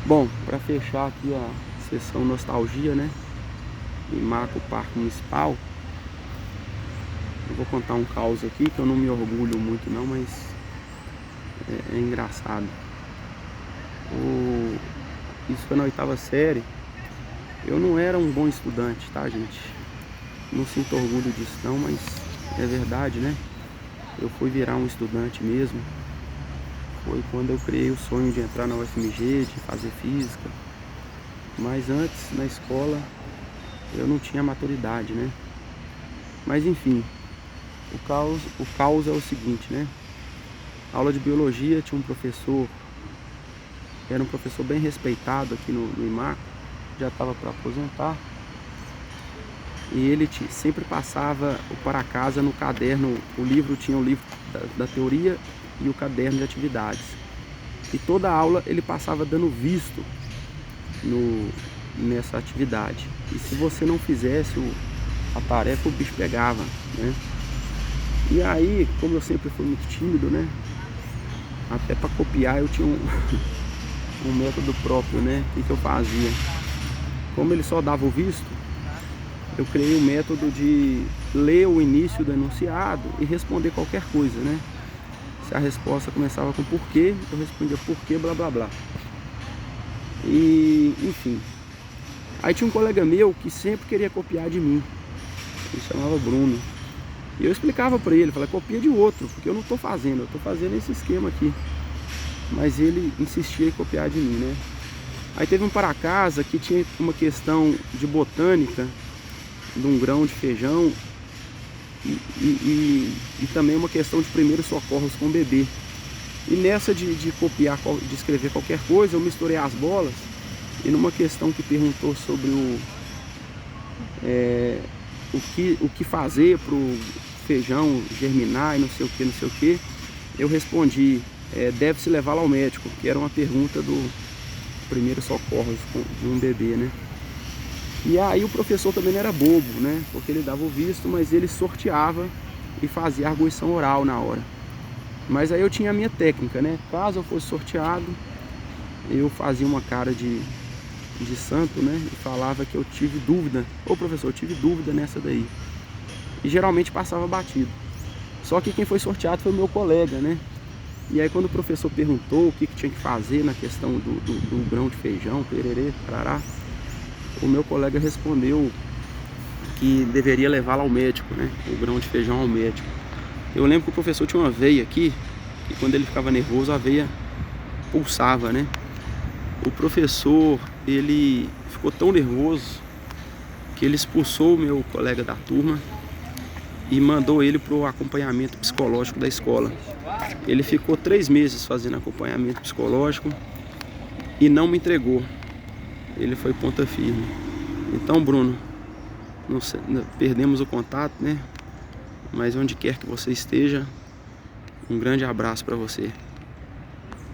Bom, para fechar aqui a sessão nostalgia, né? Imaco Parque Municipal. Eu vou contar um caos aqui que eu não me orgulho muito não, mas é engraçado. Isso foi na 8ª série. Eu não era um bom estudante, tá, gente? Não sinto orgulho disso não, mas é verdade, né? Eu fui virar um estudante mesmo. Foi quando eu criei o sonho de entrar na UFMG, de fazer física. Mas antes, na escola, eu não tinha maturidade, né? Mas enfim, o caos é o seguinte, né? Aula de biologia, tinha um professor, era um professor bem respeitado aqui no Imaco, já estava para aposentar. E ele sempre passava o para casa no caderno, tinha o livro da teoria e o caderno de atividades. E toda aula ele passava dando visto nessa atividade. E se você não fizesse a tarefa, o bicho pegava, né? E aí, como eu sempre fui muito tímido, né? Até para copiar eu tinha um método próprio, né? O que eu fazia? Como ele só dava o visto, eu criei o método de ler o início do enunciado e responder qualquer coisa, né? Se a resposta começava com porquê, eu respondia porquê, blá blá blá. E, enfim. Aí tinha um colega meu que sempre queria copiar de mim. Ele chamava Bruno. E eu explicava pra ele, falei, copia de outro, porque eu não tô fazendo, eu tô fazendo esse esquema aqui. Mas ele insistia em copiar de mim, né? Aí teve um para casa que tinha uma questão de botânica, de um grão de feijão e também uma questão de primeiros socorros com o bebê. E nessa de copiar, de escrever qualquer coisa, eu misturei as bolas. E numa questão que perguntou sobre o que fazer para o feijão germinar e não sei o que, eu respondi, deve-se levá-lo ao médico, que era uma pergunta do primeiro socorro de um bebê, né? E aí o professor também não era bobo, né? Porque ele dava o visto, mas ele sorteava e fazia arguição oral na hora. Mas aí eu tinha a minha técnica, né? Caso eu fosse sorteado, eu fazia uma cara de santo, né? E falava que eu tive dúvida. Ô professor, eu tive dúvida nessa daí. E geralmente passava batido. Só que quem foi sorteado foi o meu colega, né? E aí quando o professor perguntou o que tinha que fazer na questão do grão de feijão, pererê, parará, o meu colega respondeu que deveria levá-lo ao médico, né? O grão de feijão ao médico. Eu lembro que o professor tinha uma veia aqui, e quando ele ficava nervoso a veia pulsava, né? O professor, ele ficou tão nervoso que ele expulsou o meu colega da turma e mandou ele para o acompanhamento psicológico da escola. Ele ficou 3 meses fazendo acompanhamento psicológico e não me entregou. Ele foi ponta firme. Então, Bruno, perdemos o contato, né? Mas onde quer que você esteja, um grande abraço para você.